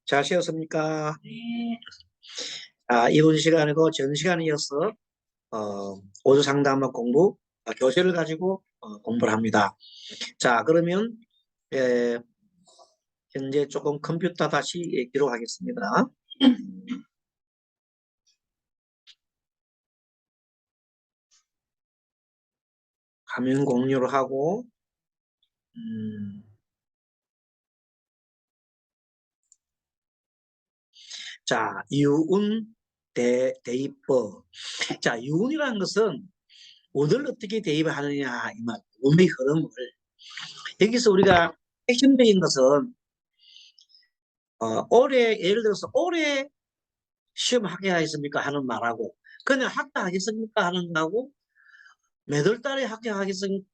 잘 쉬었습니까? 네. 이번 시간이고 전 시간에 이어서 오주 상담학 공부 교재를 가지고 공부를 합니다. 자, 그러면 예, 현재 조금 컴퓨터 다시 기록하겠습니다. 화면 공유를 하고 자, 유운 대입법. 자, 유운이라는 것은 운을 어떻게 대입하느냐 이 말. 운의 흐름을. 여기서 우리가 핵심적인 것은 올해 예를 들어서 올해 시험 합격하겠습니까 하는 말하고 그냥 합격하겠습니까 하는 말하고 몇 월 달에 합격하겠습니까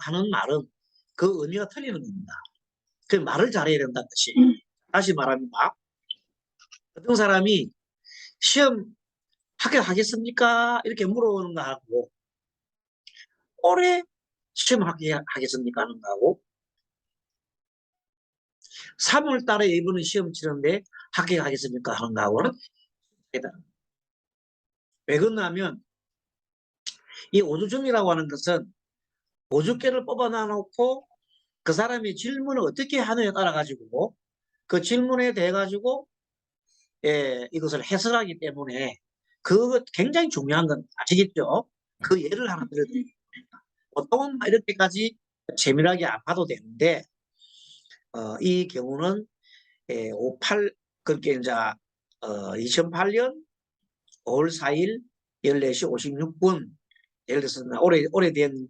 하는 말은 그 의미가 틀리는 겁니다. 그 말을 잘해야 된다는 것이. 다시 말합니다. 어떤 사람이 시험 합격하겠습니까 이렇게 물어보는 거하고 올해 시험 합격하겠습니까 하는 거하고 3월 달에 이번에 시험 치는데 합격하겠습니까 하는 거하고는 왜 그러냐면 이 오주중이라고 하는 것은 5주개를 뽑아놔놓고 그 사람이 질문을 어떻게 하느냐에 따라 가지고 그 질문에 대해 가지고 이것을 해석하기 때문에 그거 굉장히 중요한 건 아시겠죠? 그 예를 하나 들어드릴게요. 보통은 이렇게까지 재미나게 안 봐도 되는데 이 경우는 58 그렇게 이제 2008년 5월 4일 14시 56분 예를 들어서 오래된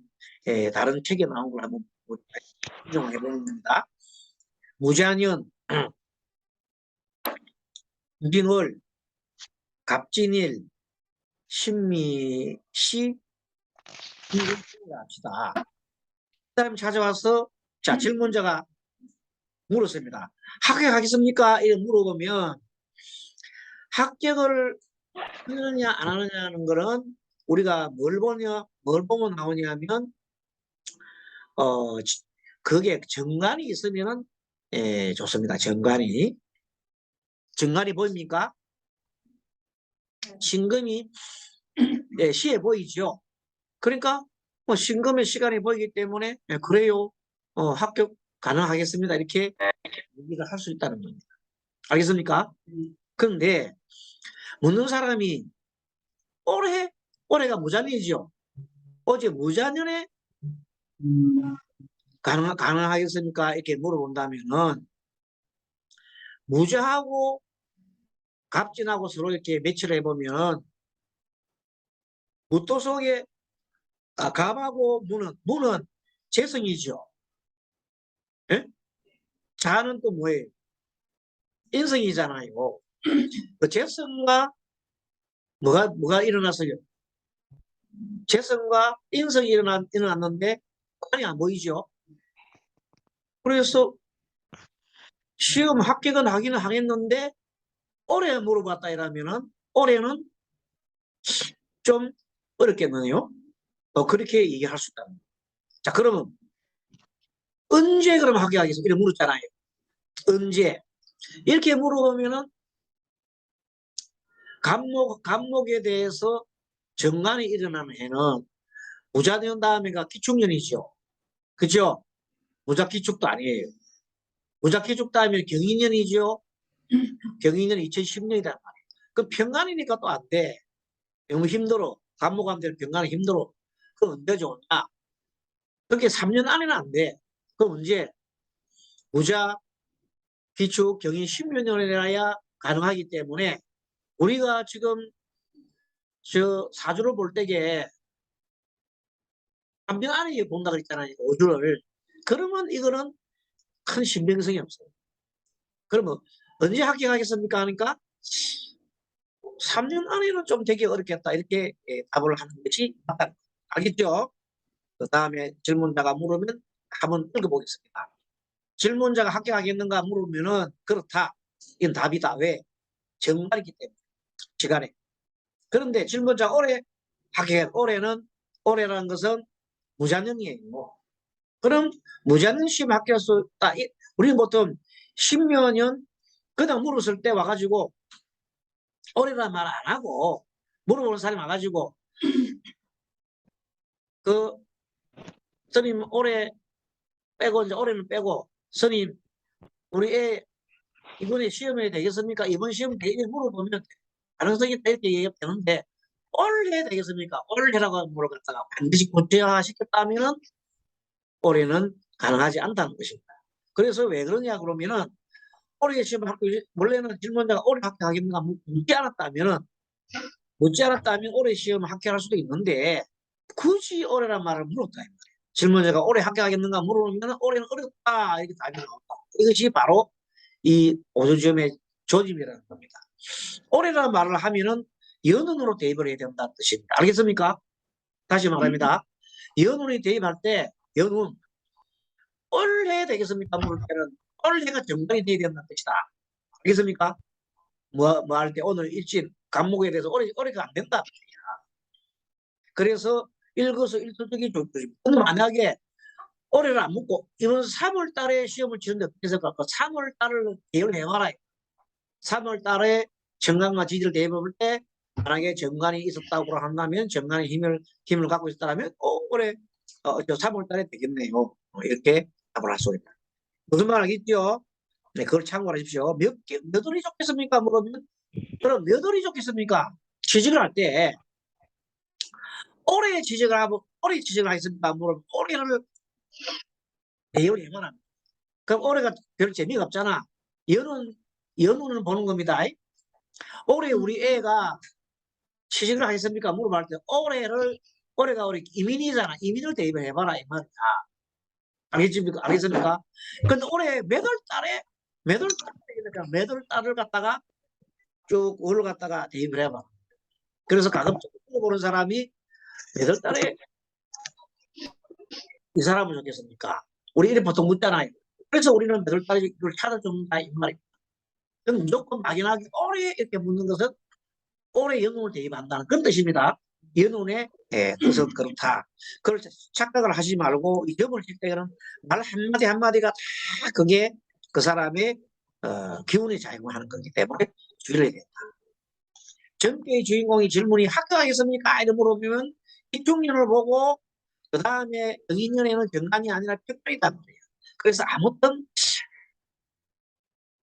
다른 책에 나온 걸 한번 인정해 보는 겁니다. 무자년, 무빙월, 갑진일, 신미시, 이렇게 합시다. 그 사람이 찾아와서 자 질문자가 물었습니다. 합격하겠습니까? 이렇게 물어보면 합격을 하느냐 안 하느냐는 거는 우리가 뭘 보면 나오냐면 그게 정관이 있으면은 좋습니다. 정관이 보입니까? 신금이 시에 보이죠. 그러니까 뭐 신금의 시간이 보이기 때문에 그래요. 합격 가능하겠습니다. 이렇게 얘기를 할 수 있다는 겁니다. 알겠습니까? 그런데 묻는 사람이 올해가 무자년이죠. 어제 무자년에 가능하겠습니까? 이렇게 물어본다면은 무자하고 갑진하고 서로 이렇게 매치를 해보면 무토 속에 갑하고 무는 재성이죠. 예? 자는 또 뭐예요? 인성이잖아요. 그 재성과 뭐가 일어났어요? 재성과 인성이 일어났는데 관이 안 보이죠. 그래서 시험 합격은 하기는 하겠는데 올해 물어봤다 이러면은 올해는 좀 어렵겠네요. 그렇게 얘기할 수 있다. 자, 그러면 언제 그럼 합격하겠어? 이렇게 물었잖아요. 언제? 이렇게 물어보면은 간목에 대해서 정관이 일어나는 해는 무자년 다음에가 기축년이죠. 그죠? 무자기축도 아니에요. 무자기축 다음에 경인년이죠. 경인년 2010년이란 말이에요. 그 평간이니까 또 안 돼. 너무 힘들어. 간목한테 평간이 힘들어. 그럼 언제 좋냐? 그렇게 3년 안에는 안 돼. 그럼 언제? 무자, 기축, 경인 10년이라야 가능하기 때문에 우리가 지금 저 사주를 볼 때에 3년 안에 본다 그랬잖아요. 5주를. 그러면 이거는 큰 신빙성이 없어요. 그러면 언제 합격하겠습니까? 하니까 3년 안에는 좀 되게 어렵겠다. 이렇게 답을 하는 것이 맞다. 알겠죠? 그 다음에 질문자가 물으면 한번 읽어보겠습니다. 질문자가 합격하겠는가 물으면은 그렇다. 이건 답이다. 왜? 정말이기 때문에. 시간에. 그런데 질문자가 올해라는 것은 무자년이에요. 그럼 무자년 시험 합격할 수 있다. 우리는 보통 10여 년 그냥 물었을 때 와가지고 올해란 말 안 하고 물어보는 사람이 와가지고 그 스님 올해 빼고 이제 올해는 빼고 스님 우리 애 이번에 시험에 되겠습니까? 이번 시험 되게 물어보면 가능성이 있다 이렇게 얘기되는데 올해 되겠습니까? 올해라고 물어봤다가 반드시 고쳐시켰다면은 올해는 가능하지 않다는 것입니다. 그래서 왜 그러냐 그러면은 올해 시험 합격 원래는 질문자가 올해 합격하겠는가 묻지 않았다면 올해 시험 합격할 수도 있는데 굳이 올해란 말을 물었다. 질문자가 올해 합격하겠는가 물어보면 올해는 어렵다 이렇게 답이 나온다. 이것이 바로 이 오조지험의 조짐이라는 겁니다. 올해라는 말을 하면은 연운으로 대입을 해야 된다는 뜻입니다. 알겠습니까? 다시 말합니다. 연운이 대입할 때 연운 올해 되겠습니까? 물을 때는 올해가 정당이 돼야 된다는 뜻이다. 알겠습니까? 뭐 할 때 오늘 일진 과목에 대해서 올해가 안 된다. 그래서 일거수일투족이 좋습니다. 근데 만약에 올해를 안 묻고 이번 3월 달에 시험을 치는데 어떻게 했을까? 3월 달을 대응해봐라. 3월 달에 정관과 지지를 대입해볼 때 만약에 정관이 있었다고 한다면 정관의 힘을 갖고 있었다면 올해 저 3월 달에 되겠네요. 이렇게 답을 할 수 있다. 무슨 말 알겠죠? 네, 그걸 참고하십시오. 몇 월이 좋겠습니까? 물으면 그럼 몇 월이 좋겠습니까? 취직을 할 때 올해 취직을 하겠습니까? 물으면 올해를 대입을 해봐라. 그럼 올해가 별 재미가 없잖아. 연운을 보는 겁니다. 올해 우리 애가 취직을 하겠습니까? 물어볼 때 올해가 우리 이민이잖아. 이민을 대입을 해봐라 이 말이야. 알겠습니까? 근데 올해 몇 월 달을 갖다가 쭉 월을 갖다가 대입을 해봐. 그래서 가급적 물어보는 사람이 몇 월 달에 이 사람을 좋겠습니까? 우리 이래 보통 묻잖아요. 그래서 우리는 몇 월 달에 이걸 찾아준다 이 말이야. 그럼 무조건 막연하게 올해 이렇게 묻는 것은 올해 연운을 대입한다는 그런 뜻입니다. 연운의 뜻은 그렇다. 그걸 착각을 하지 말고 이 점을 칠 때는 말 한마디 한마디가 다 그게 그 사람의 기운에 작용하는 거기 때문에 주의를 해야 된다. 전개의 주인공이 질문이 합격하겠습니까? 이렇게 물어보면 이중년을 보고 그 다음에 응인년에는 정관이 아니라 팩тор이단 말이에요. 그래서 아무튼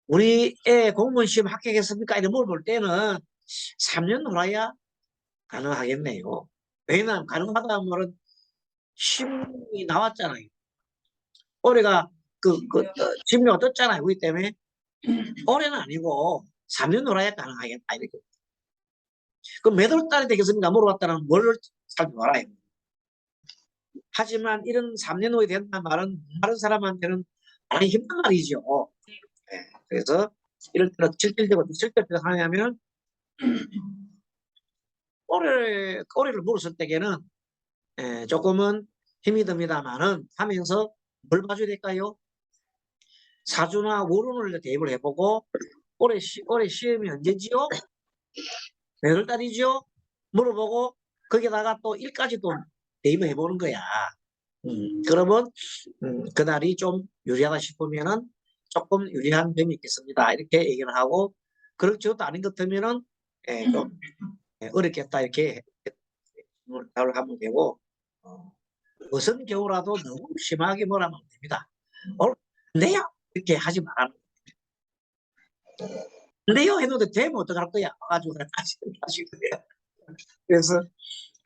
우리 애 공무원 시험 합격했습니까? 이렇게 물어볼 때는 3년 후라야 가능하겠네요. 왜냐하면 가능하다는 말은 시험이 나왔잖아요. 올해가 진료가 떴잖아요. 그렇기 때문에 올해는 아니고 3년 후라야 가능하겠다. 이렇게. 그럼 몇 월 달에 되겠습니까? 물어봤다는 뭘 살펴봐라. 하지만 이런 3년 후에 된다는 말은 다른 사람한테는 많이 힘든 말이죠. 네. 그래서 이럴 때는 실질적으로 하냐면 올해를 물었을 때에는 조금은 힘이 듭니다만은 하면서 뭘 봐줘야 될까요? 사주나 월운을 대입을 해보고 올해 시험이 언제지요? 몇 월 달이죠? 물어보고 거기다가 또 일까지 또 대입을 해보는 거야. 그러면 그날이 좀 유리하다 싶으면은 조금 유리한 점이 있겠습니다. 이렇게 얘기를 하고 그렇지도 아닌 것 같으면은 좀 어렵겠다 이렇게 답을 하면 되고 무슨 경우라도 너무 심하게 뭐라면 안 됩니다. 네요 이렇게 하지 말라는 네요 해도 되면 어떡할 거야 와가지고 다시 그래요. 그래서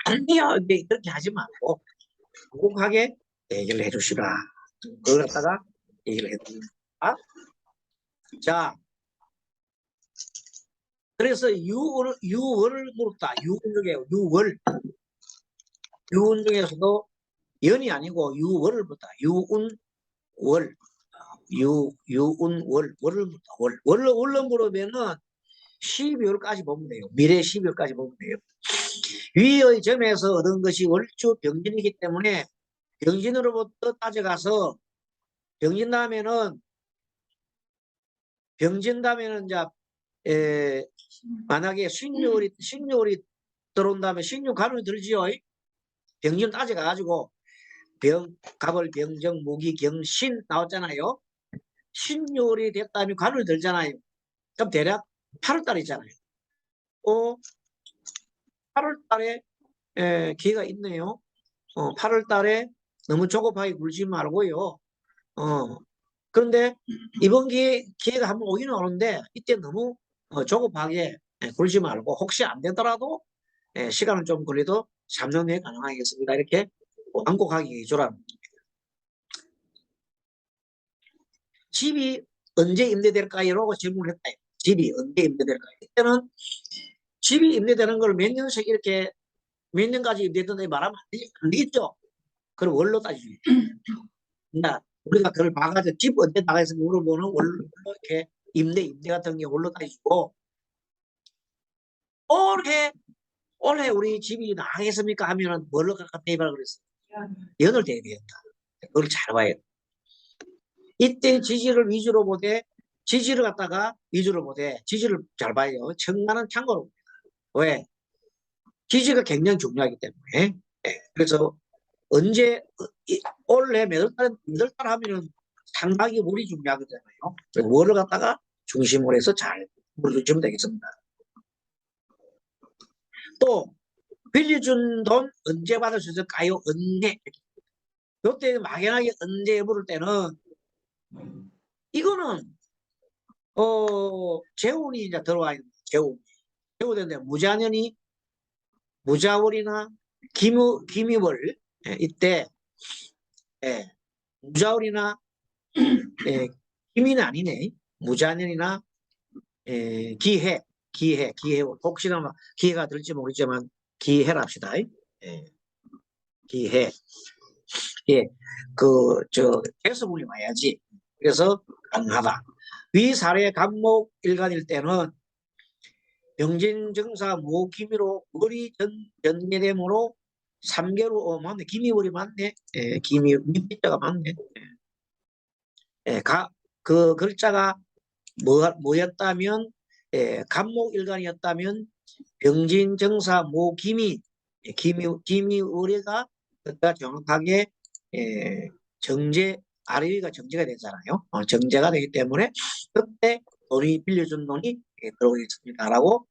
안 돼요 그렇게 하지 말고 묵묵하게 얘기를 해주시라. 그걸 갖다가 얘기를 해줍니다. 자, 그래서 유월을 물었다. 유운 중에서도 연이 아니고 유월을 물었다. 유운월. 월을 물었다. 월로 물으면은 12월까지 보면 돼요. 미래 12월까지 보면 돼요. 위의 점에서 얻은 것이 월주 병진이기 때문에 병진으로부터 따져가서 병진 다음에는 이제 만약에 신유월이 들어온다면 신유 간운이 들지요. 병진 따져가가지고 갑을 병정 무기 경신 나왔잖아요. 신유월이 됐다면 간운이 들잖아요. 그럼 대략 8월 달에 있잖아요. 8월 달에 기회가 있네요. 8월 달에 너무 조급하게 굴지 말고요. 그런데 이번 기회가 한번 오기는 오는데 이때 너무 조급하게 굴지 말고 혹시 안 되더라도 시간은 좀 걸려도 3년 내에 가능하겠습니다. 이렇게 완곡하게 위주라는 집이 언제 임대될까요? 라고 질문을 했다. 집이 언제 임대될까요? 이때는 집이 임대되는 걸 몇 년씩 이렇게 몇 년까지 임대된다 말하면 안 되겠죠? 그럼 월로 따지죠. 그러니까 우리가 그걸 봐가지고 집 언제 나가서 물어보는 월로 이렇게 임대 같은 게 월로 따지고 올해 우리 집이 나가겠습니까? 하면은 뭘로 갖다 대입하라 그랬어요. 연을 대입했다. 그걸 잘 봐야 돼. 이때 지지를 위주로 보되 지지를 갖다가 위주로 보되 지지를 잘 봐요. 청간은 참고로. 왜? 지지가 굉장히 중요하기 때문에. 그래서 언제 올해 몇월 달 하면은 상당히 물이 중요하거든요. 그래서 월을 갖다가 중심으로 해서 잘 물어주시면 되겠습니다. 또 빌려준 돈 언제 받을 수 있을까요? 언제? 이때 막연하게 언제 물을 때는 이거는 재혼이 이제 들어와 있는 재혼. 재혼인데 무자월이나 기미월 이때 무자월이나 기미는 아니네. 무자년이나 기해 혹시나 기해가 들지 모르지만 기해랍시다. 기해. 예, 해수분이 와야지. 그래서 가능하다. 위 사례 간목 일간일 때는 병진정사 무기미로 월이 전개되므로 3개월 맞네. 기미월이 맞네. 밑자가 맞네. 그 글자가 뭐였다면 간목일간이었다면 병진정사 모기미 기미월이가 그가 정확하게 정제 아래위가 정제가 되잖아요. 정제가 되기 때문에 그때 돈이 빌려준 돈이 들어오겠습니다라고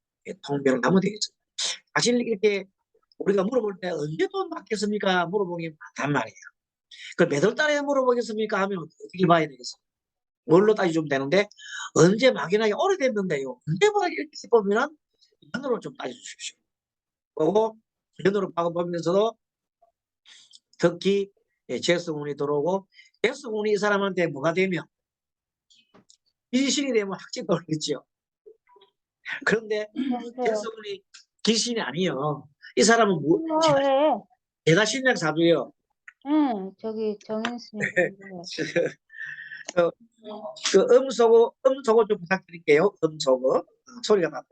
통변을 하면 되겠습니다. 사실 이렇게 우리가 물어볼 때 언제 돈 받겠습니까? 물어보기 많단 말이에요. 그걸 몇 월 달에 물어보겠습니까? 하면 어떻게 봐야 되겠습니까? 뭘로 따지면 되는데 언제 막연하게 오래됐는데요. 언제보다 이렇게 보면은 연으로 좀 따져주십시오. 그리고 연으로 보면서도 특히 재수운이 들어오고 재수운이 이 사람한테 뭐가 되면 귀신이 되면 확실히 돌겠죠. 그런데 재수운이 귀신이 아니에요. 이 사람은 제가 신약 사주예요. 응, 저기 정현수님. 음소거 좀 부탁드릴게요. 음소거 소리가 나요.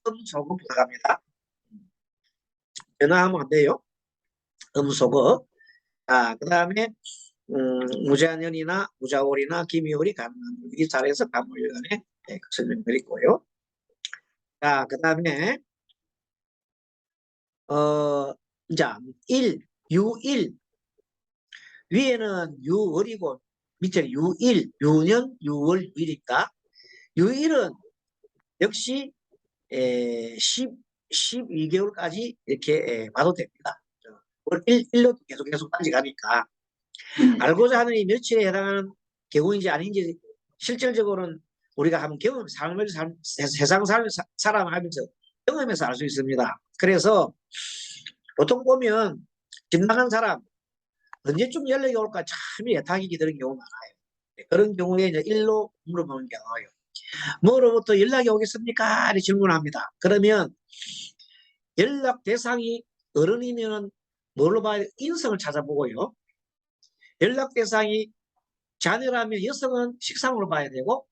음소거 부탁합니다. 전화하면 안 돼요. 음소거. 그 다음에 무자년이나 무자월이나 기미월이 가능한 이 자리에서 간물간에 설명드리고요. 자, 그 다음에 자, 유일 위에는 유월이고 밑에는 유일, 유년, 유월, 유일입니다. 유일은 역시 12개월까지 이렇게 봐도 됩니다. 1로 계속 따지가니까 알고자 하는 이 며칠에 해당하는 경우인지 아닌지 실질적으로는 우리가 한번 세상 살아가면서 경험해서 알 수 있습니다. 그래서 보통 보면 집 나간 사람 언제쯤 연락이 올까 참 애타게 되는 경우가 많아요. 그런 경우에 이제 일로 물어보는 경우예요. 뭐로부터 연락이 오겠습니까? 이렇게 질문합니다. 그러면 연락 대상이 어른이면 뭘로 봐야 인성을 찾아보고요. 연락 대상이 자녀라면 여성은 식상으로 봐야 되고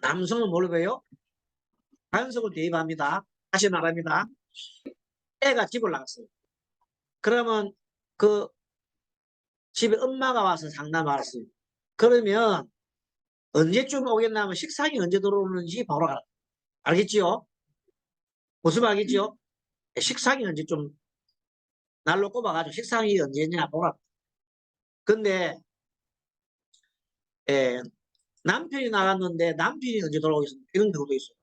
남성은 뭘로 봐요? 단성을 대입합니다. 다시 말합니다. 애가 집을 나갔어요. 그러면 그 집에 엄마가 와서 상담하셨어요. 그러면 언제쯤 오겠나 하면 식상이 언제 들어오는지 바로 알겠지요? 무슨 말 알겠지요? 식상이 언제쯤 날로 꼽아가지고 식상이 언제냐 보라. 근데 남편이 나갔는데 남편이 언제 돌아오겠습니까? 이런 경우도 있어요.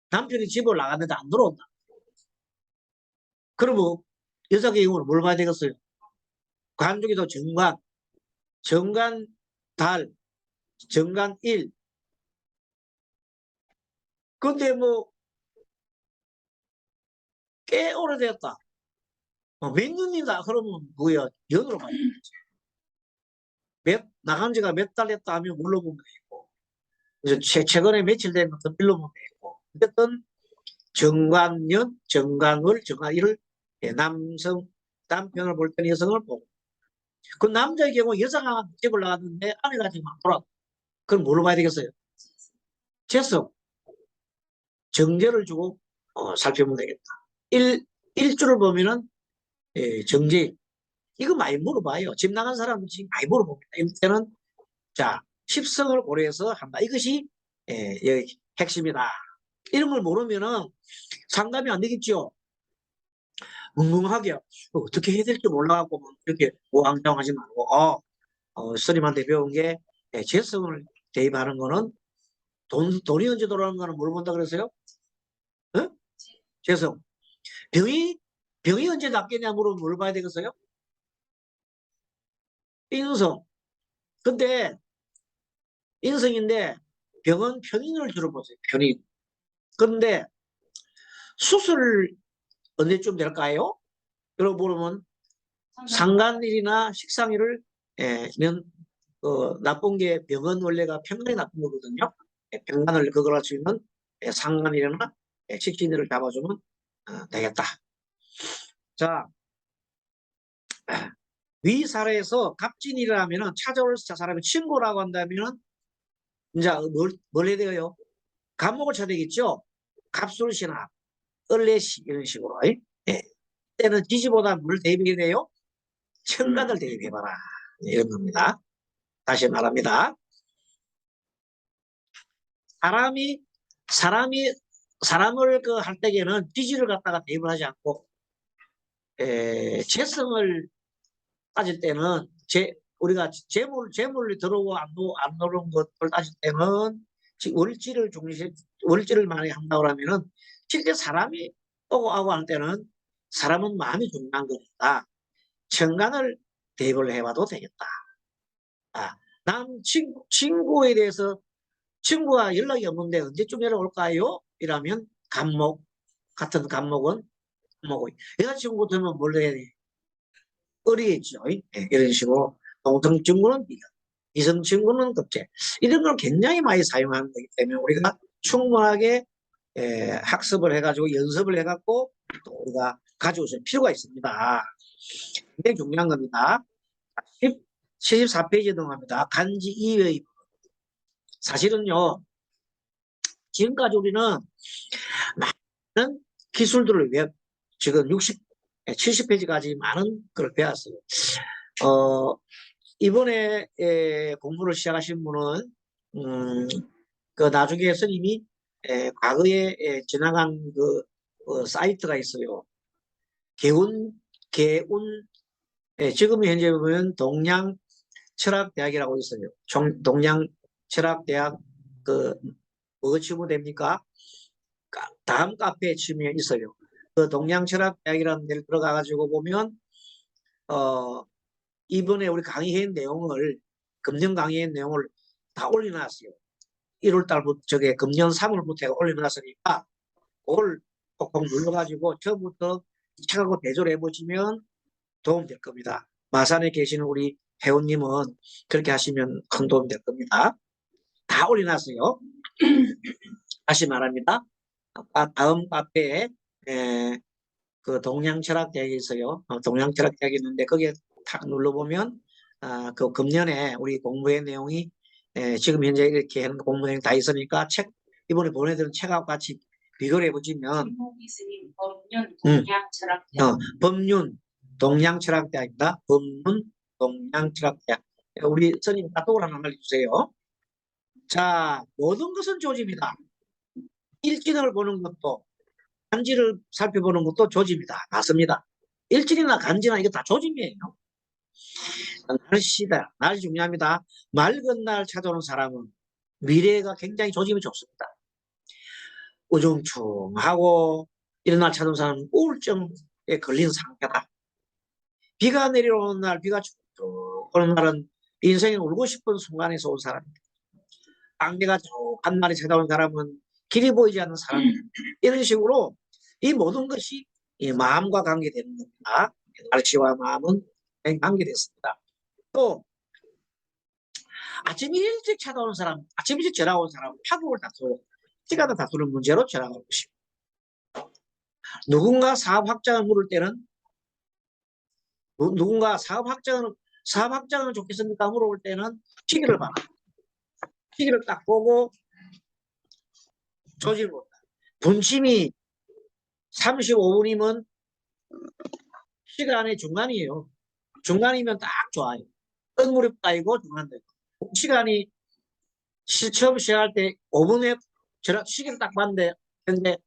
남편이 집을 나갔는데 안 들어온다. 그러면 여자의 경우는 뭘 봐야 되겠어요? 관중에도 정관 달, 정관 일. 근데 뭐 꽤 오래됐다. 몇 년이다. 그러면 뭐야? 연으로 봐야 나간 지가 몇 달 됐다 하면 물로 보면 되고, 이제 최근에 며칠 된 것도 일로 보면 되고, 어쨌든 정관년, 정관월, 정관일을 남편을 볼 때는 여성을 보고, 그 남자의 경우 여자가 집을 나갔는데 아내가 지금 안 돌아. 그럼 뭘로 봐야 되겠어요? 재성, 정제를 주고 살펴보면 되겠다. 일주를 보면은 정제. 이거 많이 물어봐요. 집 나간 사람은 지금 많이 물어봅니다. 이때는 자, 십성을 고려해서 한다. 이것이 여기 핵심이다. 이런 걸 모르면은 상담이 안 되겠죠. 멍멍하게 어떻게 해야 될지 몰라갖고 이렇게 우왕좌왕하지 말고 스님한테 배운 게 재성을 대입하는 거는 돈이 언제 돌아가는 거는 뭘 본다 그랬어요? 어? 재성. 병이 언제 낫겠냐 물으면 뭘 봐야 되겠어요? 인성. 근데 인성인데 병은 편인을 주로 보세요. 편인. 그런데 수술 언제쯤 될까요? 여러분 보면 상간일이나 식상일을 나쁜 게 병은 원래가 평간이 나쁜 거거든요. 평간을 그걸 할 수 있는 상간일이나 식신일을 잡아주면 되겠다. 자, 위 사례에서 갑진이라면은 찾아올 사람이 친구라고 한다면은 이제 뭘 해야 돼요? 갑목을 쳐야 되겠죠. 갑술시나 을레시 이런 식으로. 예. 때는 지지보다 뭘 대입해야 돼요? 천간을 대입해봐라. 이런 겁니다. 다시 말합니다. 사람을 할 때에는 지지를 갖다가 대입을 하지 않고 재성을 따질 때는 우리가 재물이 들어오고 안 들어온 것을 따질 때는 월지를 많이 한다고 하면은 실제 사람이 오고 하고 하는 때는 사람은 마음이 중요한 거니까 천간을 대입을 해봐도 되겠다. 친구에 대해서 친구가 연락이 없는데 언제쯤 연락 올까요? 이라면 같은 간목은 여자친구 되면 뭘 해야 돼? 어리겠죠. 이런 식으로 동성 친구는 미각, 이성 친구는 급제. 이런 걸 굉장히 많이 사용하는 거기 때문에 우리가 충분하게 학습을 해가지고 연습을 해갖고 또 우리가 가지고 있을 필요가 있습니다. 굉장히 중요한 겁니다. 74페이지 넘어갑니다. 간지 이외의 사실은요. 지금까지 우리는 많은 기술들을 지금 70페이지까지 많은 걸 배웠어요. 이번에 공부를 시작하신 분은 그 나중에 스님이 과거에 지나간 그 사이트가 있어요. 개운 지금 현재 보면 동양철학대학이라고 있어요. 동양철학대학 뭐가 치부됩니까? 다음 카페에 치면 있어요. 그 동양철학대학이라는 데를 들어가가지고 보면 이번에 우리 강의한 내용을 금년 강의한 내용을 다 올려놨어요. 1월달부터 금년 3월부터 올려놨으니까 그걸 꼭꼭 눌러가지고 처음부터 책하고 대조를 해보시면 도움될 겁니다. 마산에 계시는 우리 회원님은 그렇게 하시면 큰 도움이 될 겁니다. 다 올려놨어요. 다시 말합니다. 다음 카페에 그 동양철학대학이 있어요. 동양철학대학이 있는데 거기에 탁 눌러보면 그 금년에 우리 공부의 내용이 지금 현재 이렇게 하는 공부 내용이 다 있으니까 이번에 보내드린 책하고 같이 비교를 해보시면 법륜 동양철학대학입니다. 법륜 동양철학대학. 우리 선생님 카톡을 하나 알려주세요. 자, 모든 것은 조짐이다. 일진을 보는 것도 간지를 살펴보는 것도 조짐이다. 맞습니다. 일진이나 간지나 이거 다 조짐이에요. 날씨다. 날씨 중요합니다. 맑은 날 찾아오는 사람은 미래가 굉장히 조짐이 좋습니다. 우중충하고 일어날 찾은 사람은 우울증에 걸린 상태다. 비가 내려오는 날, 비가 쭉 오는 날은 인생에 울고 싶은 순간에서 온 사람입니다. 안개가 쭉 한 마리 찾아온 사람은 길이 보이지 않는 사람입니다. 이런 식으로 이 모든 것이 이 마음과 관계되는 겁니다. 날씨와 마음은 관계됐습니다. 또 아침 일찍 찾아오는 사람, 아침 일찍 전화 온 사람, 하루를 다투고 시간을 다투는 문제로 전화가 오고 싶습니다. 누군가 사업 확장을 물을 때는 누군가 사업 확장은 좋겠습니까? 물어볼 때는 시기를 봐라. 시기를 딱 보고 조직을 본다. 분침이 35분이면 시간의 중간이에요. 중간이면 딱 좋아요. 끝무렵 따이고 중간 되고. 시간이 처음 시작할 때 5분에 시기를 딱 봤는데 근데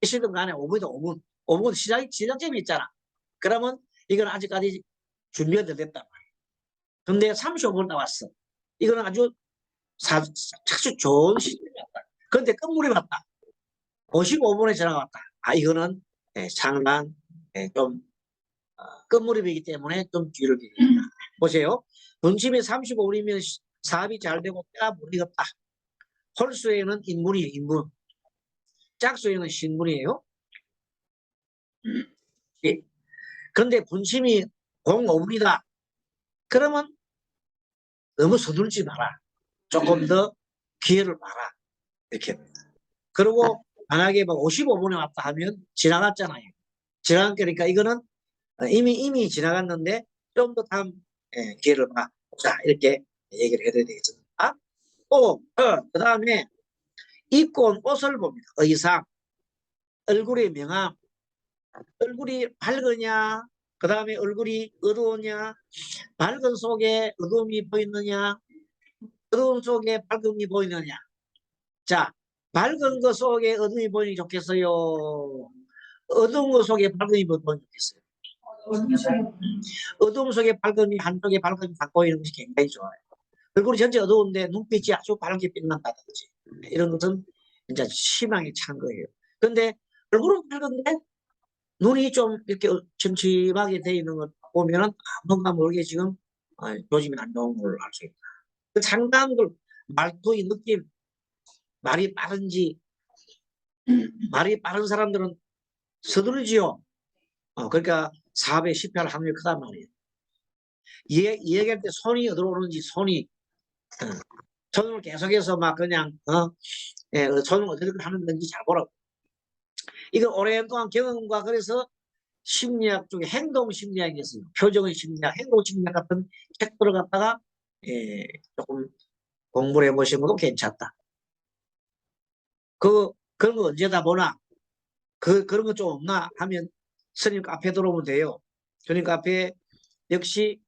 시든 간에 5분이다 5분. 5분 시작점이 있잖아. 그러면 이건 아직까지 준비가 덜 됐단 말이야. 근데 35분 나왔어. 이거는 아주 좋은 시점이었다. 그런데 끝물이 왔다. 55분에 전화가 왔다. 아, 이거는 상당 좀 끝무렵이기 때문에 좀 뒤를 기립니다. 보세요. 분침이 35분이면 사업이 잘 되고 때가 무리 없다. 홀수에는 인문이에요. 인문. 짝수에는 신문이에요. 예. 그런데 분침이 05분이다. 그러면 너무 서둘지 마라. 조금 더 기회를 봐라. 이렇게 합니다. 그리고 만약에 뭐 55분에 왔다 하면 지나갔잖아요. 지나갔으니까 이거는 이미 지나갔는데 좀 더 다음 기회를 봐. 자, 이렇게 얘기를 해야 되겠습니다. 그 다음에 입고 온 옷을 봅니다. 의상, 얼굴의 명암, 얼굴이 밝으냐, 그 다음에 얼굴이 어두우냐, 밝은 속에 어두움이 보이느냐, 어두움 속에 밝음이 보이느냐. 자, 밝은 것 속에 어둠이 보이는 게 좋겠어요. 어두운 것 속에 밝음이 보이는 게 좋겠어요. 어두움 속에 밝음이 한쪽에 밝음이 딱 보이는 것이 굉장히 좋아요. 얼굴이 전체 어두운데 눈빛이 아주 밝게 빛난다든지 이런 것은 이제 희망에 찬 거예요. 근데 얼굴은 밝은데 눈이 좀 이렇게 침침하게 돼 있는 걸 보면은 뭔가 모르게 지금 조짐이 안 좋은 걸로 알 수 있다. 그 상당한 걸 말투의 느낌, 말이 빠른지 말이 빠른 사람들은 서두르지요. 그러니까 사업에 실패할 확률이 크단 말이에요. 얘기할 때 손이 어디로 오는지 손이 손을 계속해서 막 그냥 손을 어디로 하는 건지 잘 보라고. 이거 오랜 동안 경험과 그래서 심리학 중에 행동 심리학이 있어요. 표정의 심리학, 행동 심리학 같은 책 들어갔다가 조금 공부를 해보시는 것도 괜찮다. 그런 거 언제 다 보나? 그런 거 좀 없나 하면 스님 카페 들어오면 돼요. 스님 카페 역시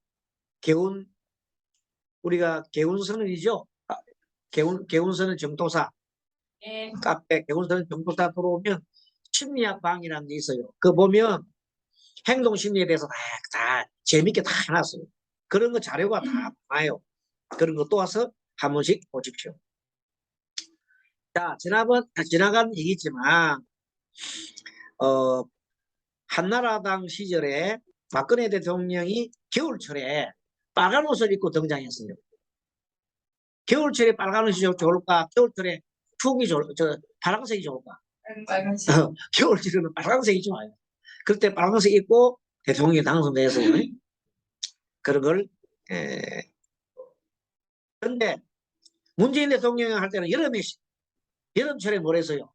우리가 개운선언이죠. 개운선언 정도사 카페 개운선언 정도사 들어오면 심리학 방이라는 게 있어요. 그거 보면 행동 심리에 대해서 다 재밌게 다 해놨어요. 그런 거 자료가 다 많아요. 그런 거 또 와서 한 번씩 보십시오. 자, 지나간 얘기지만 한나라당 시절에 박근혜 대통령이 겨울철에 빨간 옷을 입고 등장했어요. 겨울철에 빨간 옷이 좋을까? 겨울철에 파란색이 좋을까? 빨간색. 겨울철에는 빨간색이 좋아요. 그때 빨간색 입고 대통령이 당선됐어요. 그런 걸 그런데 문재인 대통령이 할 때는 여름철에 뭘 했어요?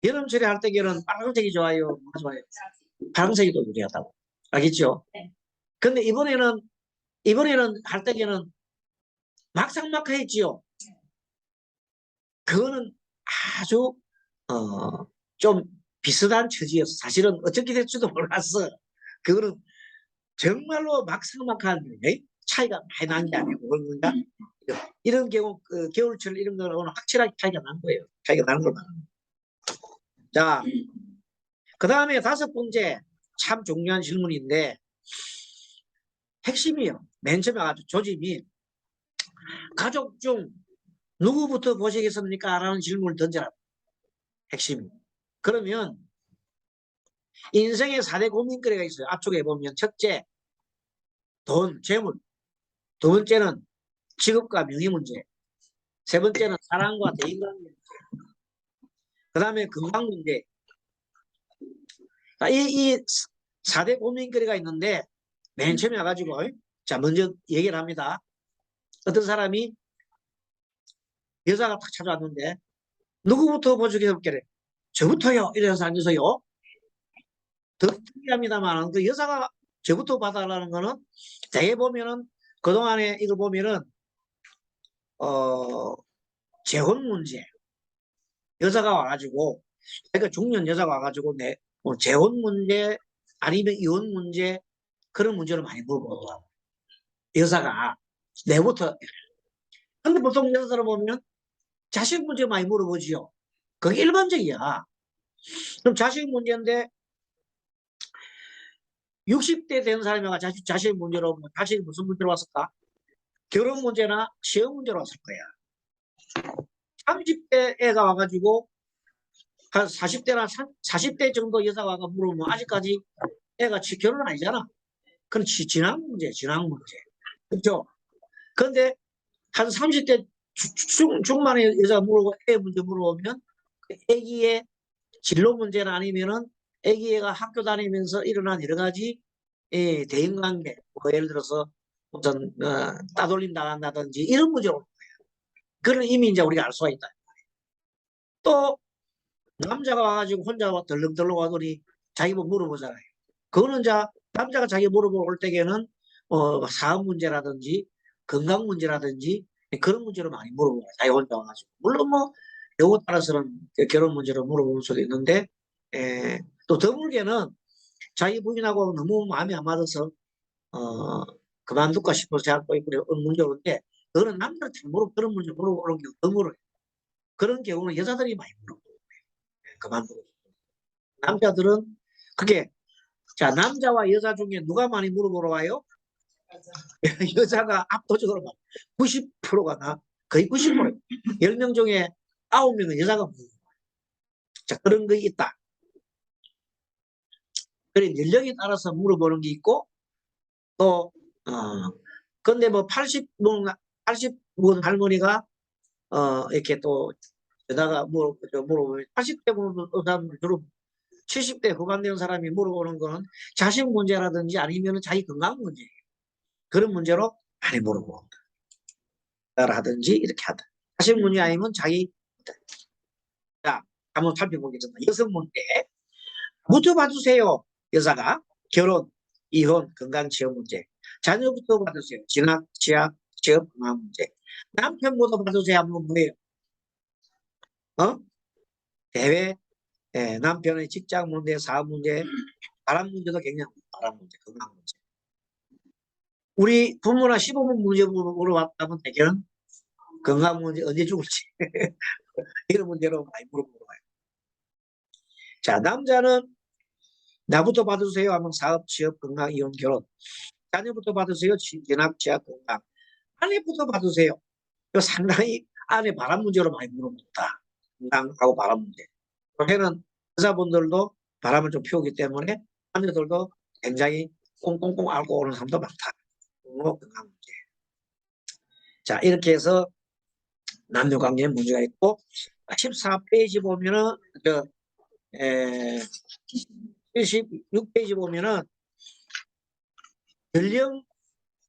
여름철에 할 때는 빨간색이 좋아요? 뭐가 좋아요? 파란색이 더 유리하다고. 알겠죠? 네. 근데 이번에는 할 때는 막상막하했지요. 그거는 아주 좀 비슷한 처지였어. 사실은 어떻게 될지도 몰랐어. 그거는 정말로 막상막한 차이가 많이 난 게 아니고 그런가? 이런 경우 겨울철 이런 거는 확실하게 차이가 난 거예요. 차이가 나는 걸 말합니다. 자, 그 다음에 5번째 참 중요한 질문인데 핵심이요. 맨 처음에 아주 조짐이 가족 중 누구부터 보시겠습니까? 라는 질문을 던져라. 핵심이. 그러면 인생의 4대 고민거리가 있어요. 앞쪽에 보면 첫째, 돈, 재물. 두 번째는 직업과 명예 문제. 세 번째는 사랑과 대인관계 문제. 그 다음에 건강 문제. 이 4대 고민거리가 있는데 맨 처음에 와가지고 자 먼저 얘기를 합니다. 어떤 사람이 여자가 딱 찾아왔는데 누구부터 보여주겠길래 저부터요 이래서 앉아서요. 더 특이합니다만 그 여자가 저부터 봐달라는 거는 대개 보면은 그동안에 이걸 보면은 재혼 문제 여자가 와가지고 그러니까 중년 여자가 와가지고 뭐 재혼 문제 아니면 이혼 문제 그런 문제를 많이 물어보더라고 여자가 내부터 근데 보통 여자들을 보면 자식 문제 많이 물어보지요. 그게 일반적이야. 그럼 자식 문제인데 60대 된 사람이 자식 문제로 자식이 무슨 문제로 왔을까? 결혼 문제나 시험 문제로 왔을 거야. 30대 애가 와가지고 한 40대나 40대 정도 여자가 와가 물으면 아직까지 애가 결혼 아니잖아. 그건 지난 문제. 그렇죠? 근데 한 30대 중반의 여자가 물어보고 애 문제 물어보면 애기의 진로 문제나 아니면은 애기가 학교 다니면서 일어난 여러 가지 대인관계, 뭐 예를 들어서 어떤 따돌림 당한다든지 이런 문제로 그런 이미 이제 우리가 알 수가 있다. 또 남자가 와가지고 혼자 덜렁덜렁 와더니 자기 뭐 물어보잖아요. 그거는 이제 남자가 자기 물어보러 올 때에는 사업 문제라든지 건강 문제라든지 그런 문제로 많이 물어보고 자기 혼자 와가지고 물론 뭐 경우 따라서는 결혼 문제로 물어볼 수도 있는데 또 드물게는 자기 부인하고 너무 마음이 안 맞아서 그만둘까 싶어서 생각도 있고 그런 문제인데 그거는 남자한테 그런 문제 물어보는 경우 드물어요. 그런 경우는 여자들이 많이 물어보고 그만두고 남자들은 그게 자 남자와 여자 중에 누가 많이 물어보러 와요? 여자가 압도적으로 90%가 나 거의 90% 10명 중에 9명은 여자가 물어봐요. 자 그런 거 있다. 그래 연령에 따라서 물어보는 게 있고 또 근데 뭐 80분 할머니가 이렇게 또 여자가 물어보면 80대 보는 사람들 주로 70대 후반 되는 사람이 물어보는 거는 자식 문제라든지 아니면 자기 건강 문제 그런 문제로 많이 물어보고 하든지 이렇게 하다. 자식 문제 아니면 자기 자 한번 살펴보겠습니다. 여성 문제 부터 봐주세요. 여자가 결혼, 이혼, 건강, 취업 문제. 자녀부터 봐주세요. 진학, 취학, 취업, 건강 문제. 남편부터 봐주세요. 하면 뭐예요? 대외, 남편의 직장 문제, 사업 문제, 바람 문제도 굉장히 바람 문제, 건강 문제. 우리 부모나 시부모 문제 물어봤다면 대개는 건강 문제 언제 죽을지 이런 문제로 많이 물어보고 가요. 자, 남자는 나부터 받으세요 하면 사업, 취업, 건강, 이혼, 결혼. 자녀부터 받으세요. 진학, 취학, 건강. 아내부터 받으세요. 상당히 아내 바람 문제로 많이 물어본다. 건강하고 바람 문제. 요새는 여자분들도 바람을 좀 피우기 때문에 아내들도 굉장히 꽁꽁꽁 앓고 오는 사람도 많다. 건강 문제. 자, 이렇게 해서 남녀 관계에 문제가 있고 14페이지 보면은 76페이지 보면은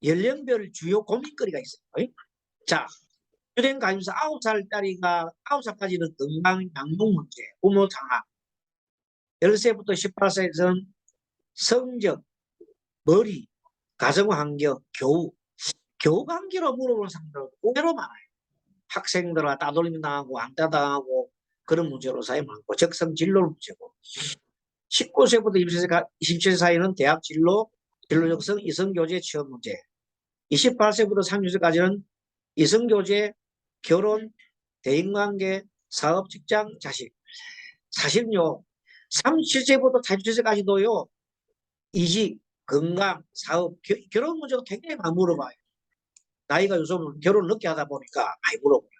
연령별 주요 고민거리가 있어요. 자, 유행 가면서 9살짜리가 9살까지는 건강 양육 문제, 부모 장악, 10세부터 18세에서는 성적, 머리, 가정 환경, 교우 관계로 물어보는 사람들 의외로 많아요. 학생들과 따돌림 당하고 왕따 당하고 그런 문제로 사이 많고 적성 진로 문제고 19세부터 27세 사이는 대학 진로 적성 이성교제 취업 문제 28세부터 30세까지는 이성교제 결혼 대인관계 사업 직장 자식 사실요 37세부터 이직 건강 사업 결혼 문제도 굉장히 많이 물어봐요. 나이가 요즘 결혼을 늦게 하다 보니까 많이 물어보고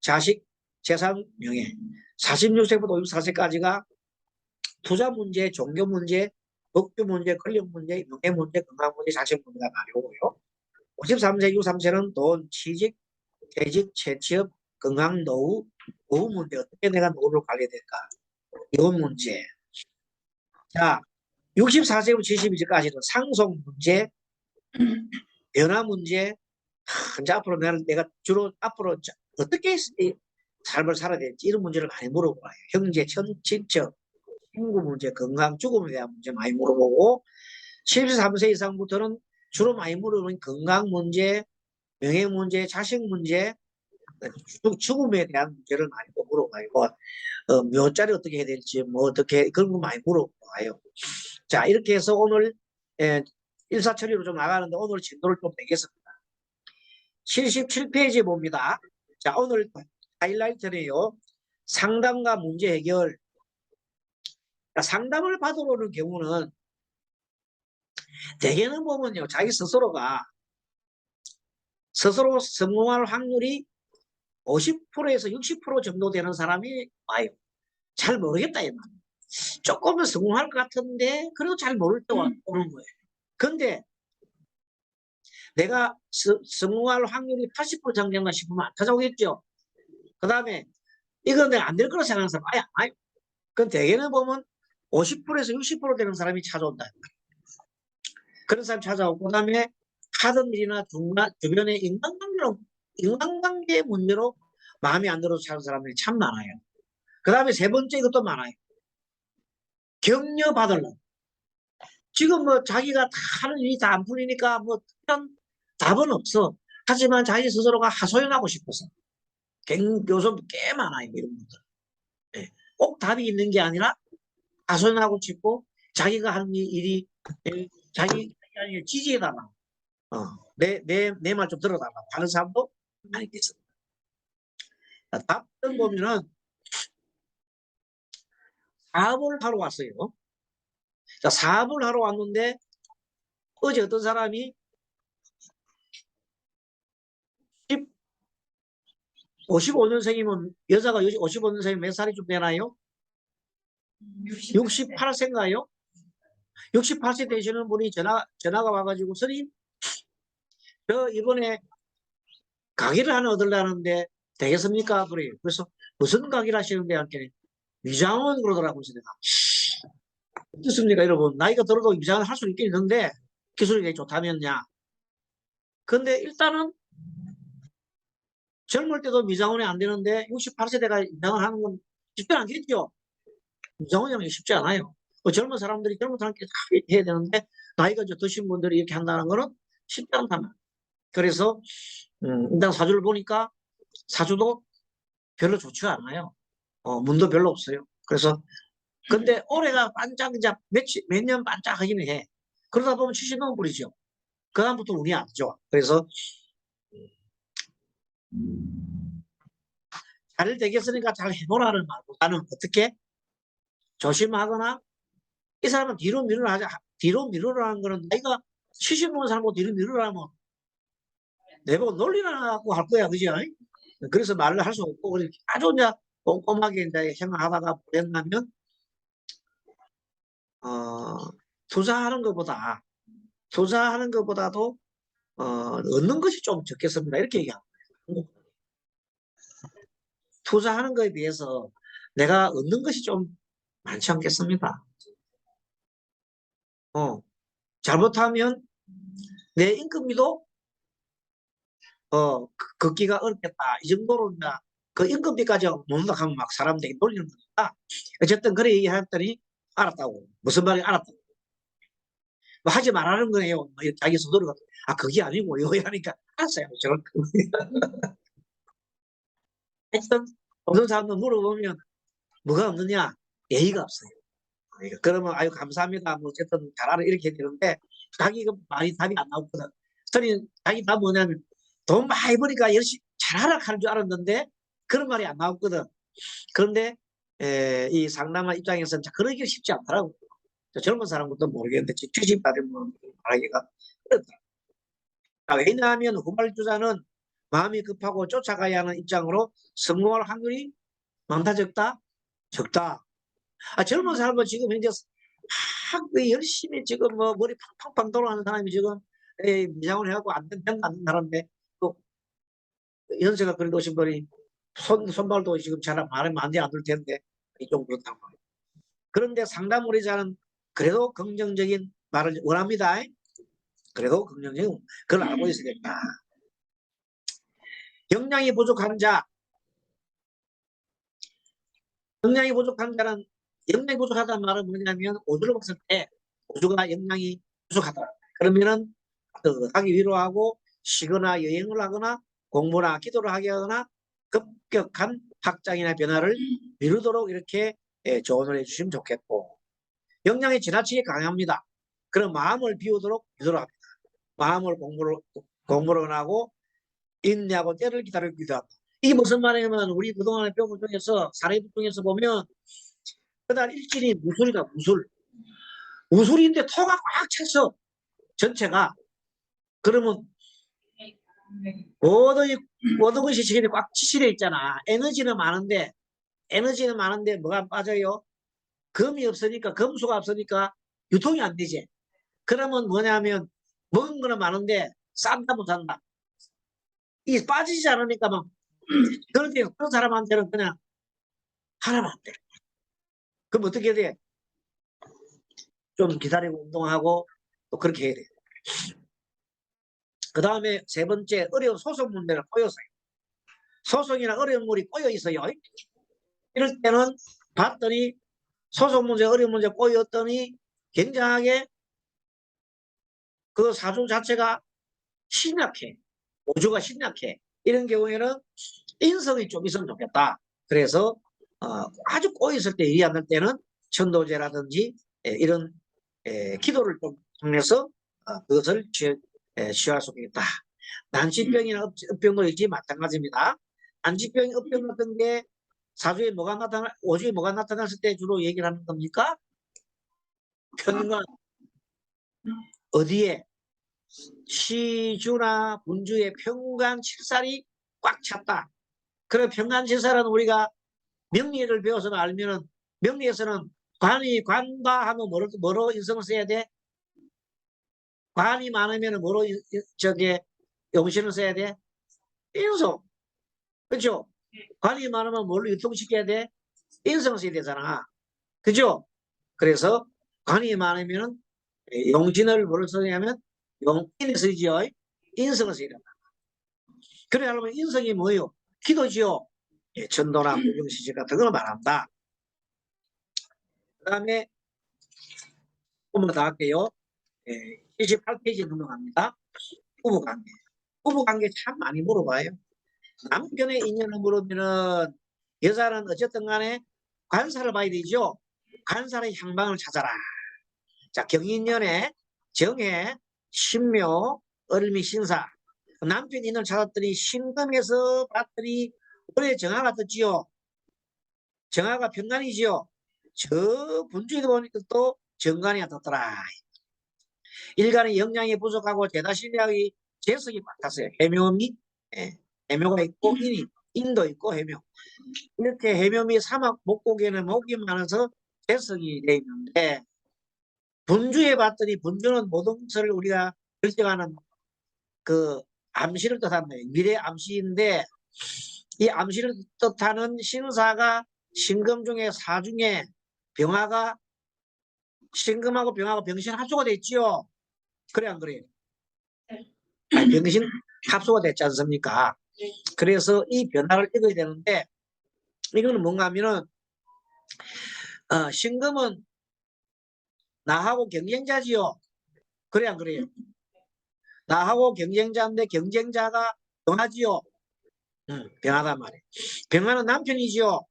자식, 재산, 명예 46세부터 54세까지가 투자 문제, 종교 문제, 법규 문제, 권력 문제, 명예 문제, 건강 문제, 자식 문제가 많이 오고요. 53세, 63세는 돈, 취직, 퇴직, 재취업, 건강, 노후, 노후 문제, 어떻게 내가 노후를 관리해야 될까? 이혼 문제. 자, 64세부터 72세까지는 상속 문제, 변화 문제, 이제 앞으로 내가 주로 앞으로 어떻게 삶을 살아야 될지 이런 문제를 많이 물어봐요. 형제, 친척, 친구 문제, 건강, 죽음에 대한 문제 많이 물어보고 73세 이상부터는 주로 많이 물어보는 건강 문제, 명예 문제, 자식 문제, 죽음에 대한 문제를 많이 물어봐요. 몇 자리 어떻게 해야 될지, 뭐 어떻게 그런 거 많이 물어봐요. 자, 이렇게 해서 오늘 일사처리로 좀 나가는데 오늘 진도를 좀 내겠습니다. 77페이지 봅니다. 자, 오늘 하이라이트는요. 상담과 문제 해결. 상담을 받으러 오는 경우는 대개는 보면요. 자기 스스로가 스스로 성공할 확률이 50%에서 60% 정도 되는 사람이 와요. 잘 모르겠다 이 말. 조금은 성공할 것 같은데 그래도 잘 모를 때 오는 거예요. 근데 내가 성공할 확률이 80% 정도 된다 싶으면 안 찾아오겠죠. 그 다음에 이건 내가 안 될 거라 생각하는 사람 아예 안 와요. 그럼 대개는 보면 50%에서 60% 되는 사람이 찾아온다. 그런 사람이 찾아오고 그다음에 하던 일이나 주변의 인간관계 문제로 마음에 안 들어서 찾는 사람들이 참 많아요. 그 다음에 세 번째 이것도 많아요. 격려 받으려고. 지금 뭐 자기가 다 하는 일이 다 안 풀리니까 뭐 특별한 답은 없어. 하지만 자기 스스로가 하소연하고 싶어서. 요즘 꽤 많아요. 이런 분들. 네. 꼭 답이 있는 게 아니라 하소연하고 싶고 자기가 하는 일이 자기 지지해달라고. 내 말 좀 들어달라고 하는 사람도 많이 있습니다. 답변 보면은 사업을 하러 왔어요. 자, 사업을 하러 왔는데 어제 어떤 사람이 55년생이면 여자가 55년생이면 몇 살이 좀 되나요? 68세인가요? 68세 되시는 분이 전화가 와가지고 스님 저 이번에 가게를 하나 얻으려는데 되겠습니까? 그래요. 그래서 무슨 가게를 하시는데 한테 위장원 그러더라고요. 내가 어떻습니까? 여러분 나이가 들어도 위장을 할 수 있긴 있는데 기술이 되게 좋다면야. 근데 일단은 젊을 때도 미장원이 안 되는데 68세대가 미장을 하는 건 쉽지 않겠죠. 미장원이 하는 게 쉽지 않아요. 젊은 사람들이 젊은 사람끼리 다 해야 되는데 나이가 좀 드신 분들이 이렇게 한다는 거는 쉽지 않다면. 그래서 일단 사주를 보니까 사주도 별로 좋지 않아요. 문도 별로 없어요. 그래서 근데 올해가 반짝 이제 몇 년 반짝하기는 해. 그러다 보면 70 넘어버리죠. 그 다음부터 운이 안 좋아. 그래서 잘 되겠으니까 잘 해보라는 말보다는 어떻게 조심하거나 이 사람은 뒤로 미루라는 거는 나이가 70 넘은 사람하고 뒤로 미루라면 내보고 놀리라고 할 거야, 그죠? 그래서 말을 할 수 없고 아주 이제 꼼꼼하게 이제 생각하다가 보낸다면 투자하는 것보다도 얻는 것이 좀 적겠습니다. 이렇게 얘기합니다. 투자하는 것에 비해서 내가 얻는 것이 좀 많지 않겠습니다. 잘못하면 내 인건비도 걷기가 어렵겠다. 이 정도로 그 인건비까지 못는다 하면 막 사람들이 놀리는 거니까 어쨌든 그래 얘기했더니 알았다고. 무슨 말인지 알았다고. 뭐 하지 말라는 거예요. 뭐 자기 스스로가 그게 아니고요. 이러니까 알았어요. 저런 하여튼 어떤 사람도 물어보면 뭐가 없느냐? 예의가 없어요. 그러면 아유 감사합니다. 뭐 어쨌든 잘하라 이렇게 되는데 자기가 많이 답이 안 나오거든. 저는 자기 답 뭐냐면 돈 많이 버니까 열심히 잘하라 하는 줄 알았는데 그런 말이 안 나왔거든. 그런데 이 상담한 입장에서는 그러기가 쉽지 않더라고요. 젊은 사람부터 모르겠는데 70 받으면 말하기가 그렇다. 왜냐하면 후발주자는 마음이 급하고 쫓아가야 하는 입장으로 성공할 확률이 많다 적다? 적다. 젊은 사람은 지금 현재 막 열심히 지금 뭐 머리 팡팡팡 돌아가는 사람이 지금 미장을 해갖고 안 된다는 사람인데 또 연세가 그래도 오신 분이 손발도 지금 잘 말하면 안 돼 안 될 텐데 좀 그렇다고. 그런데 상담 의뢰자는 그래도 긍정적인 말을 원합니다. 그래도 긍정적인 그걸 알고 있어야 된다. 역량이 부족한 자, 역량이 부족한 자는 역량이 부족하다는 말은 뭐냐면 오주를 봤을 때 오주가 역량이 부족하다. 그러면은 하기 위로하고 쉬거나 여행을 하거나 공부나 기도를 하게 하거나 급격한 확장이나 변화를 미루도록 이렇게 조언을 해주시면 좋겠고 역량이 지나치게 강합니다. 그럼 마음을 비우도록 유도를 합니다. 마음을 공부를 하고 인내하고 때를 기다리기도 하고 이게 무슨 말이냐면 우리 그동안의 배운 중에서 사례부 중에서 보면 그날 일진이 무술이다 무술인데 토가 꽉 찼어 전체가 그러면 모든 것이 지금 꽉 치실해 있잖아. 에너지는 많은데 뭐가 빠져요? 금이 없으니까 금수가 없으니까 유통이 안 되지. 그러면 뭐냐면 먹은 거는 많은데 싼다 못한다. 이 빠지지 않으니까 막 그런데 그런 사람한테는 그냥 하나만 안 돼. 그럼 어떻게 돼? 좀 기다리고 운동하고 또 그렇게 해야 돼. 그 다음에 세 번째 어려운 소송 문제를 꼬였어요. 소송이나 어려운 물이 꼬여 있어요. 이럴 때는 봤더니 소송 문제, 어려운 문제 꼬였더니 굉장하게 그 사주 자체가 신약해. 오주가 신약해. 이런 경우에는 인성이 좀 있으면 좋겠다. 그래서 아주 꼬였을 때 일이 안 될 때는 천도제라든지 이런 기도를 좀 통해서 그것을 취할 수 있겠다. 난치병이나 읍병도 일지 마찬가지입니다. 난치병, 읍병 같은 게 사주에 뭐가 오주에 뭐가 나타났을 때 주로 얘기를 하는 겁니까? 편관 어디에 시주나 분주의 편관 칠살이 꽉 찼다. 그런 편관 칠살은 우리가 명리를 배워서 알면은 명리에서는 관과 하면 뭐로 인성을 써야 돼? 관이 많으면 뭐로 저게 용신을 써야 돼? 인성. 그렇죠? 관이 많으면 뭘로 유통시켜야 돼? 인성을 써야 되잖아. 그죠? 그래서 관이 많으면 용신을 뭐를 쓰냐면 용인을 쓰지요. 인성을 써야 된다. 그래 하려면 인성이 뭐예요? 기도지요. 천도나 무병시질 같은 걸 말한다. 그 다음에 한번 더 할게요. 78페이지 넘어갑니다. 부부관계. 부부관계 참 많이 물어봐요. 남편의 인연을 물으면은 여자는 어쨌든 간에 관사를 봐야 되죠. 관사의 향방을 찾아라. 자, 경인년에 정해, 신묘, 을미, 신사. 남편 인연을 찾았더니 신금에서 봤더니 올해 정화가 떴지요. 정화가 병간이지요. 저 분주에도 보니까 또 정관이가 떴더라. 일간의 영양이 부족하고 대다신략의 재성이 많았어요. 해묘미, 해묘가 있고 인도 있고 해묘. 이렇게 해묘미 사막 목곡에는 목이 많아서 재성이 돼 있는데 분주에 봤더니 분주는 모든 것을 우리가 결정하는 그 암시를 뜻하는 거예요. 미래 암시인데 이 암시를 뜻하는 신사가 신금 중에 사 중에 병화가 신금하고 병하고 병신 합수가 됐지요. 그래 안 그래요? 아니, 병신 합수가 됐지 않습니까? 그래서 이 변화를 읽어야 되는데 이거는 뭔가 하면은 신금은 나하고 경쟁자지요. 그래 안 그래요? 나하고 경쟁자인데 경쟁자가 병하지요. 병하단 말이에요. 병하는 남편이지요.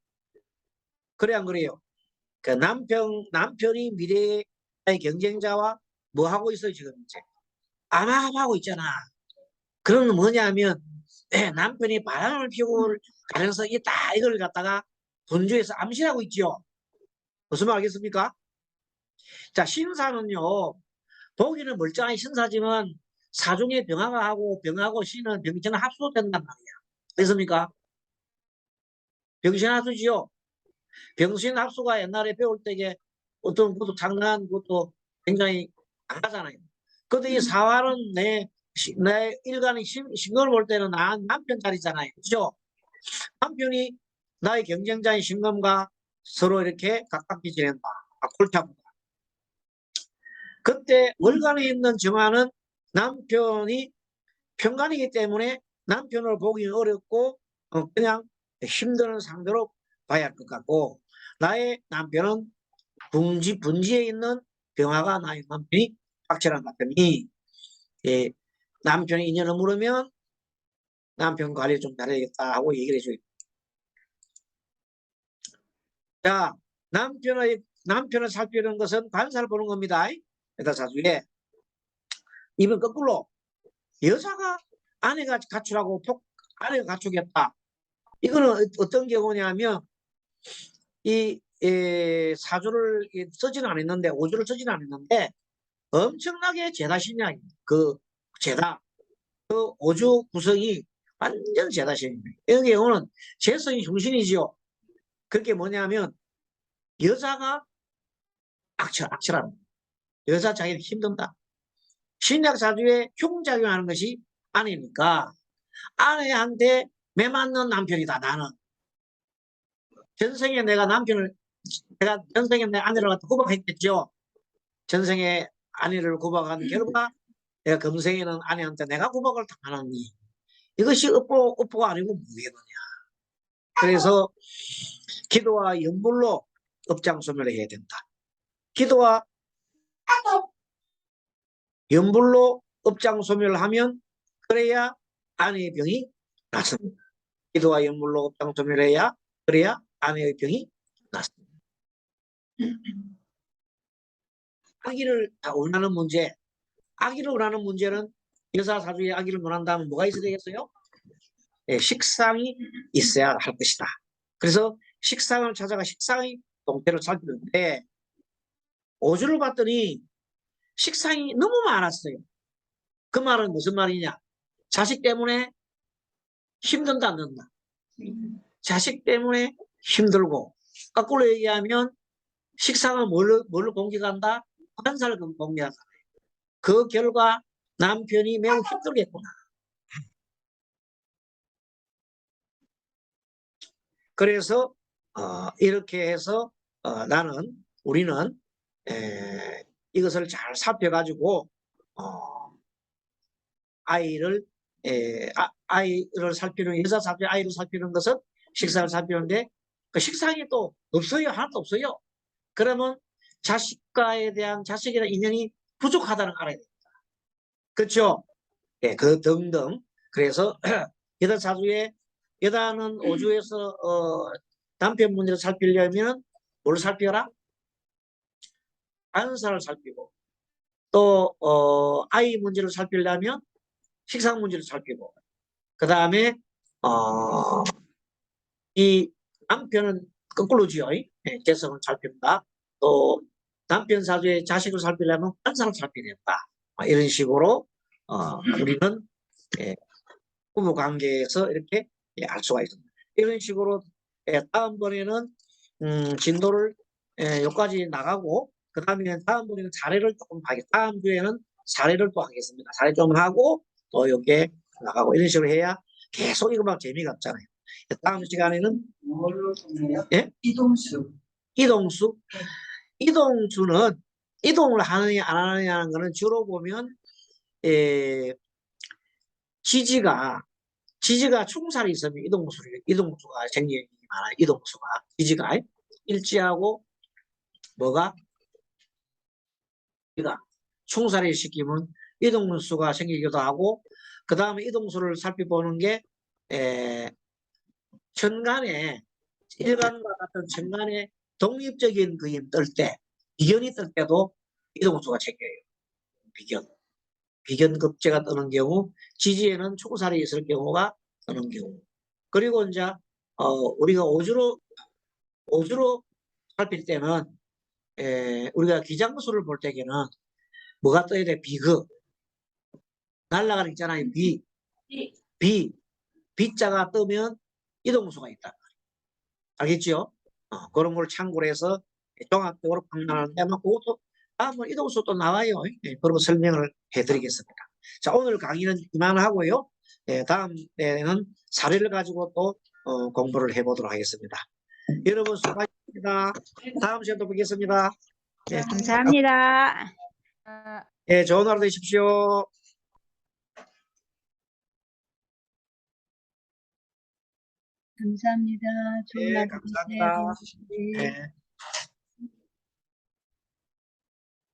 그래 안 그래요? 그 남편이 미래의 경쟁자와 뭐 하고 있어요 지금 이제 암암하고 있잖아. 그러면 뭐냐면 남편이 바람을 피우고 가능성이 있다 이걸 갖다가 분주해서 암시하고 있죠. 무슨 말 알겠습니까? 자, 신사는요 보기는 멀쩡한 신사지만 사중에 병화가 하고 병하고 신은 병신은 합수도 된단 말이야. 됐습니까? 병신 합수지요. 병신 합수가 옛날에 배울 때에 어떤 것도 장난 것도 굉장히 강하잖아요. 근데 이 사활은 내 일간의 신금을 볼 때는 남편 자리잖아요. 그죠? 남편이 나의 경쟁자인 신금과 서로 이렇게 가깝게 지낸다. 골타분다. 그때 월간에 있는 정화는 남편이 편간이기 때문에 남편을 보기 어렵고 그냥 힘드는 상대로 봐야 할 것 같고, 나의 남편은 분지에 있는 병화가 나의 남편이 확실한 것 같으니, 예, 남편이 인연을 물으면 남편 관리 좀 잘해야겠다 하고 얘기를 해줘요. 자, 남편을 살피는 것은 관사를 보는 겁니다. 여자사주에. 이번 거꾸로 여자가 아내가 갖추라고 아내가 갖추겠다. 이거는 어떤 경우냐면 이 사주를 쓰지는 않았는데, 오주를 쓰지는 않았는데 엄청나게 제다신이야. 그 제다, 그 오주 구성이 완전 제다신입니다. 이 경우는 재성이 중신이지요. 그게 뭐냐면 여자가 악철합니다. 여자 자기는 힘든다. 신약사주에 흉작용하는 것이 아내니까 아내한테 매맞는 남편이다. 나는 전생에 내가 전생에 내 아내를 갖다 구박했겠죠. 전생에 아내를 구박한 결과 내가 금생에는 아내한테 내가 구박을 당하느니 이것이 업보가 아니고 무게느냐. 그래서 기도와 연불로 업장소멸을 해야 된다. 기도와 연불로 업장소멸을 하면 그래야 아내의 병이 낫습니다. 기도와 연불로 업장소멸을 해야 그래야 아내의 병이 낫습니다. 아기를 원하는 문제, 아기를 원하는 문제는 여자 사주에 아기를 원한다면 뭐가 있어야 되겠어요? 네, 식상이 있어야 할 것이다. 그래서 식상을 찾아가 식상의 동태를 살피는데 오주를 봤더니 식상이 너무 많았어요. 그 말은 무슨 말이냐? 자식 때문에 힘든다 안 된다. 자식 때문에 힘들고, 거꾸로 얘기하면 식상은 뭘로 공격한다? 관사를 공격한다. 그 결과 남편이 매우 힘들겠구나. 그래서 이렇게 해서 우리는 이것을 잘 살펴가지고 아이를 살피는, 여자 사주 아이를 살피는 것은 식상을 살피는데 그 식상이 또 없어요. 하나도 없어요. 그러면 자식에 대한 인연이 부족하다는 걸 알아야 됩니다. 그렇죠? 예, 그 등등. 그래서 여자 사주에 여자는 오주에서 남편 문제를 살피려면 뭘 살펴라? 관사를 살피고, 또 아이 문제를 살피려면 식상 문제를 살피고, 그 다음에 이 남편은 거꾸로지요. 개성을 살핀다. 또 남편 사주의 자식을 살피려면 관사를 살펴야 된다. 이런 식으로 우리는 부부 관계에서 이렇게 알 수가 있습니다. 이런 식으로 다음번에는 진도를 여기까지 나가고, 그 다음에 다음번에는 사례를 조금 하겠습니다. 다음 주에는 사례를 또 하겠습니다. 사례 좀 하고 또 여기에 나가고 이런 식으로 해야 계속 이거만 재미가 없잖아요. 다음 시간에는 예? 이동수. 이동수는 이동을 하느냐 안 하느냐는 거는 주로 보면 지지가 충살이 있으면 이동수가 생기기 많아요. 이동수가 지지가 일지하고 뭐가 충살이 시키면 이동수가 생기기도 하고, 그 다음에 이동수를 살펴보는 게 천간에 일간과 같은 천간에 독립적인 그림이 뜰 때, 비견이 뜰 때도 이동수가 챙겨요. 비견급제가 뜨는 경우, 지지에는 충살이 있을 경우가 뜨는 경우. 그리고 이제 우리가 오주로 살필 때는 우리가 기장수를 볼 때에는 뭐가 떠야 돼? 비급. 날아가는 게 있잖아요. B자가 뜨면 이동수가 있다. 알겠죠? 그런 걸 참고로 해서 종합적으로 판단하는데 아마 그것도 다음은 이동수 또 나와요. 그리고 설명을 해드리겠습니다. 자, 오늘 강의는 이만하고요. 다음에는 사례를 가지고 또 공부를 해보도록 하겠습니다. 여러분 수고하셨습니다. 다음 시간에 또 뵙겠습니다. 감사합니다. 좋은 하루 되십시오. 감사합니다. 좋은 하루 감사합니다. 되세요. 네.